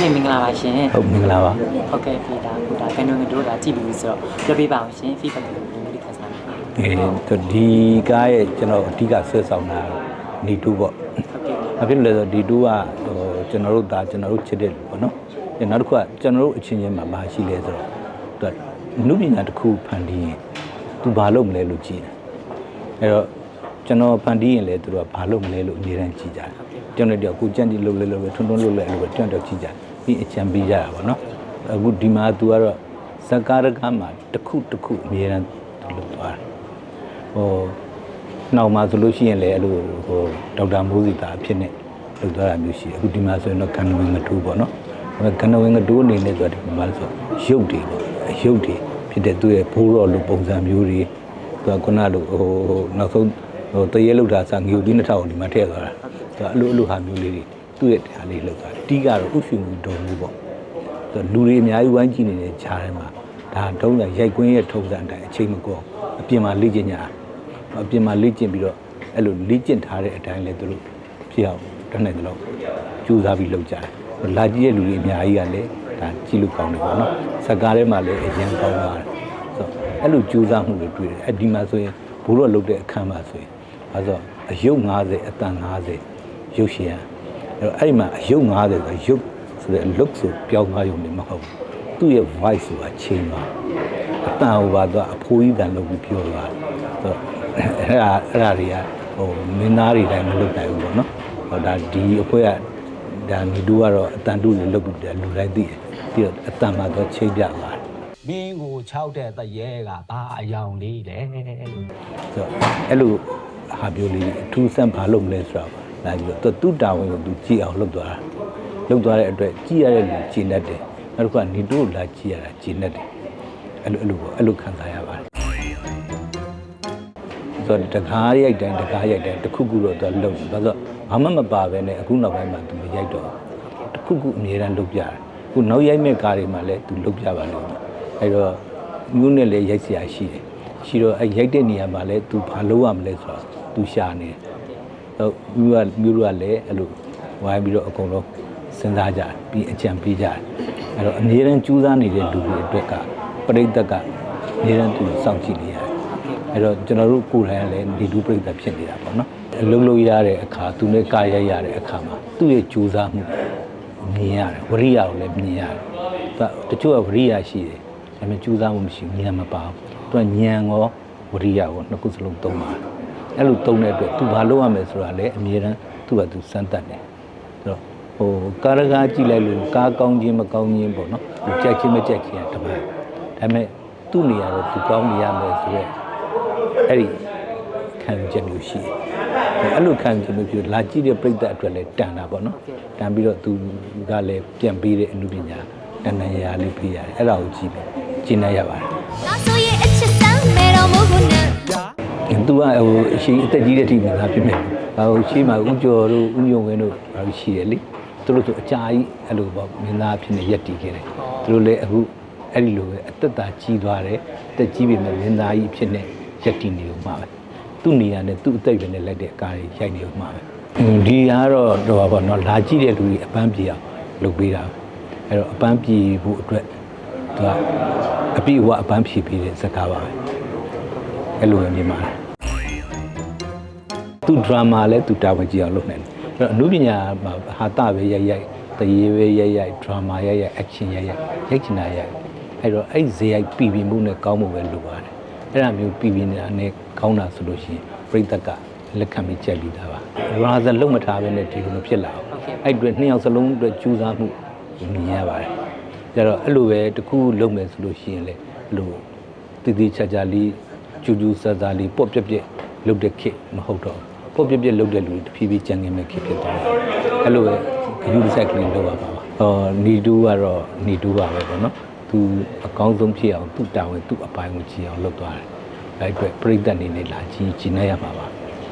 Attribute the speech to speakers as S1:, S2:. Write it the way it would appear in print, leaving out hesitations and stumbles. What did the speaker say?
S1: ဖေမင်္ဂလာပါရှင်
S2: ဟုတ်မင်္ဂလာပါ
S1: ဟုတ်ကဲ့ဖေဒါကိုဒါကန်တို့ဒါကြည့်ပြီးဆိုတော့ပြောပြပါအောင်ရှင် feedback ကိုလည်းခါစားပါ
S2: ဒီကားရဲ့ကျွန်တော်အဓိကဆွဲဆောင်တာနီတူပေါ့အဖြစ်လို့လဲဆိုဒီတူကကျွန်တော်တို့ချစ်တဲ့လူပေါ့နော်နောက်တစ်ခုကကျွန်တော်တို့အချင်းချင်းမှာမရှိလဲဆိုတော့သူကနုပညာတစ်ခုဖန်တီးရင်သူဘာလုပ်မလဲလို့ကြည့်တယ်အဲ့တော့ကျွန်တော်ဖန်တီးရင်လည်းသူတို့ကဘာလုပ်မလဲလို့အမြဲတမ်းကြည့်ကြတယ်ကျွန်တော်တို့ကကိုကြံ့ကြည့်လုပ်လဲထွန်းလုပ်လဲအဲ့လိုတွန့်တော့ကြည့်ကြပြီးအချမ်းပေးကြတာပေါ့နော်အခုဒီမှာသူကတော့ဇကာရကမှာတစ်ခုအမြဲတမ်းလုပ်သွားတယ်နောက်မှာဆိုလို့ရှိရင်လည်းအဲ့လိုဒေါက်တာမိုးစီတာအဖြစ်နဲ့လုပ်သွားတာမျိုးရှိအခုဒီမှာဆိုရင်တော့ကန်နဝင်ငတိုးပေါ့နော်ကန်နဝင်ငတိုးအနေနဲ့ဆိုတာဒီမှာဆိုရုပ်တွေပေါ့ရုပ်တွေဖြစ်တဲ့သူရဲ့ဘိုးတော်လိုပုံစံမျိုးတွေသူကခုနလိုနောက်ဆုံးတရေလောက်တာစာငြိုပြီး2000ဒီမှာထည့်သွားတာသူကအဲ့လိုဟာမျိုးလေးတွေသူ့ရဲ့တရားလေးလောက်သွားတယ်တီးကတော့ဥရှင်မှုတော်မှုပေါ့သူလူတွေအများကြီးဝိုင်းကြည့်နေတဲ့ခြားထဲမှာဒါတုံးတာရိုက်ကွင်းရဲ့ထုံးစံအတိုင်းအချိန်မကောအပြင်မှာလေ့ကျင့်ကြအပြင်မှာလေ့ကျင့်ပြီးတော့အဲ့လိုလေ့ကျင့်ထားတဲ့အတိုင်းလည်းသူတို့ဖြစ်အောင်တတ်နိုင်တယ်လို့ကြိုးစားပြီးလုပ်ကြတယ်လာကြည့်တဲ့လူတွေအများကြီးကလည်းဒါကြည့်လို့ကောင်းတယ်ပေါ့နော်စကားထဲမှာလည်းအရင်ကောင်းသွားတယ်ဆိုတော့အဲ့လိုကြိုးစားမှုတွေတွေ့တယ်အဲ့ဒီမှာဆိုရင်ဘိုးတော်လုပ်တဲ့အခန်းမှာဆိုရင်အဲဆိုအယုတ်50အတန်50ရုပ်ရှင်အဲ့တော့အဲ့ဒီမှာအယုတ်50ဆိုရုပ်ဆိုတဲ့ look ဆိုပြောင်းသွားရုံနဲ့မဟုတ်ဘူးသူ့ရဲ့ voice ဆိုတာချိန်သွားအတန်ဟိုပါတော့အဖိုးကြီးတန်လုပ်ပြီးပြောသွားဆိုတော့အဲ့ဒါတွေကမင်းသားတွေတိုင်းမလုပ်နိုင်ဘူးပေါ့နော်ဒါဒီအဖွဲကဒါမီတူကတော့အတန်တူတွေလုပ်ပြီးတယ်လူတိုင်းသိတယ်ပြီးတော့အတန်မှာတော့ချိန်ပြသွား
S3: မင်းကို6တဲ့တရဲကဘာအယောင်လေးလဲ
S2: ဆိုတော့အဲ့လိုဟာပြောလေးအထူးဆန်းဘာလုပ်မလဲဆိုတော့လာပြီးတော့သူ့တာဝန်ကိုသူကြည့်အောင်လုပ်သွားတဲ့အတွက်ကြည့်ရတဲ့လူကြည်တတ်တယ်နောက်တစ်ခုကနေတူလာကြည့်ရတာကြည်တတ်တယ်အဲ့လိုခံစားရပါတယ်ဆိုတော့တကားရိုက်တိုင်းတစ်ခုတော့သူလုပ်တယ်ဘာလို့ဘာမှမပါပဲနဲ့အခုနောက်ပိုင်းမှာသူမရိုက်တော့တစ်ခုအမြဲတမ်းလုပ်ပြတယ်အခုနောက်ရိုက်မဲ့ကားတွေမှာလည်းသူလုပ်ပြပါလိမ့်မယ်အဲ့တော့မျိုးနဲ့လည်းရိုက်เสียရှိတယ်ရှိတော့အဲ့ရိုက်တဲ့နေရာမှာလည်းသူဘာလုပ်ရမလဲဆိုတော့သူရှာနေတယ်တော့မျိုးတို့ကလည်းအဲ့လိုဝိုင်းပြီးတော့အကုန်လုံးစဉ်းစားကြတယ်ပြီးအကြံပေးကြတယ်အဲ့တော့အမြဲတမ်းကြိုးစားနေတဲ့လူတွေအတွက်ကပရိသတ်ကအမြဲတမ်းသူစောင့်ကြည့်နေရတယ်အဲ့တော့ကျွန်တော်တို့ကိုယ်တိုင်လည်းဒီလူပရိသတ်ဖြစ်နေတာပေါ့နော်အလုပ်လုပ်ရတဲ့အခါသူနဲ့ကာရိုက်ရတဲ့အခါမှာသူ့ရဲ့ကြိုးစားမှုမြင်ရတယ်ဝရိယကိုလည်းမြင်ရတယ်တချို့ကဝရိယရှိတယ်ဒါပေမဲ့ကြိုးစားမှုမရှိဉာဏ်မပါဘူးသူကဉာဏ်ရောဝရိယရောနှစ်ခုစလုံးသုံးပါတယ်အဲ့လိုသုံးတဲ့အတွက်သူဘာလုပ်ရမလဲဆိုတာလည်းအမြဲတမ်းသူ့ဘာသူစမ်းသပ်တယ်ဆိုတော့ကားကားကြည့်လိုက်လို့ကားကောင်းခြင်းမကောင်းခြင်းပေါ့နော်ကြိုက်ခြင်းမကြိုက်ခြင်းတမန်ဒါပေမဲ့သူ့နေရာတော့သူကောင်းနေရမယ်ဆိုတော့အဲ့ဒီခံချက်မျိုးရှိတယ်အဲ့လိုခံချက်မျိုးဖြစ်လာကြည့်တဲ့ပြိတ္တအတွက်လည်းတန်တာပေါ့နော်တန်ပြီးတော့သူကလည်းပြန်ပေးတဲ့အမှုပညာတန်တန်ရာလေးပေးရတယ်အဲ့ဒါကိုကြည့်တယ်ကျင့်နိုင်ရပါတယ်နောက်ဆိုရင်အချစ်စမ်းမယ်တော့မဟုတ်ဘူးနဲ့သူကအရှိအသက်ကြီးတဲ့ထိမှလာဖြစ်မယ်ရှိမှဦးကျော်တို့ဦးညုံဝင်းတို့ရှိတယ်လေသူတို့ဆိုအကြာကြီးအဲ့လိုပေါ့မင်းသားဖြစ်နေရက်တည်ခဲ့တယ်သူတို့လည်းအခုအဲ့ဒီလိုပဲအသက်တာကြီးသွားတယ်အသက်ကြီးပြီမဲ့မင်းသားကြီးဖြစ်နေရက်တည်နေဦးမှာပဲသူ့နေရာနဲ့သူ့အသက်ပဲနဲ့လိုက်တဲ့ကားတွေရိုက်နေဦးမှာပဲဒီကတော့တော့ပေါ့နော်လာကြည့်တဲ့လူတွေအပန်းပြေအောင်လုပ်ပေးတာအဲ့တော့အပန်းပြေဖို့အတွက်သူကအပြည့်အဝအပန်းဖြေပေးတဲ့စကားပါပဲအဲ့လိုပဲမြင်ပါတယ်သူဒရာမာလည်းသူတာဝန်ကြီးအောင်လုပ်နိုင်တယ်အဲ့တော့အမှုပညာမှာဟာတပဲရိုက်တရေပဲရိုက်ဒရာမာရိုက်အက်ရှင်ရိုက်ချင်တာရိုက်အဲ့တော့အဲ့ဇေယိုက်ပြည်မှုနဲ့ကောင်းမှုပဲလိုပါတယ်အဲ့ဒါမျိုးပြည်နေတာနဲ့ကောင်းတာဆိုလို့ရှိရင်ပြိတ္တကလက်ခံပြီးကြက်ပြီးသားပါရာဇလုံးမထားပဲနဲ့ဒီလိုမျိုးဖြစ်လာအောင်အဲ့အတွက်နှစ်ယောက်စလုံးအတွက်ကြိုးစားမှုမြင်ရပါတယ်ကြတော့အဲ့လိုပဲတခုလုပ်မယ်ဆိုလို့ရှိရင်လေအဲ့လိုတည်တည်ချာချာလေးကျူးဆဆာလေးပေါ့ပြက်ပြက်လုပ်တဲ့ခေတ်မဟုတ်တော့ပေါ့ပြက်ပြက်လုပ်တဲ့လူတဖြည်းဖြည်းကြံငင်မဲ့ခေတ်ဖြစ်သွားတယ်အဲ့လိုပဲယူဒီဆိုင်ကလေးလုပ်ရပါနီတူကတော့နီတူပါပဲပေါ့နော်သူအကောင်းဆုံးဖြစ်အောင်သူ့တာဝန်သူ့အပိုင်းကိုကြည့်အောင်လုပ်သွားတယ်အဲ့အတွက်ပြိတ္တအနေနဲ့လာကြည့်နေရမှာပါ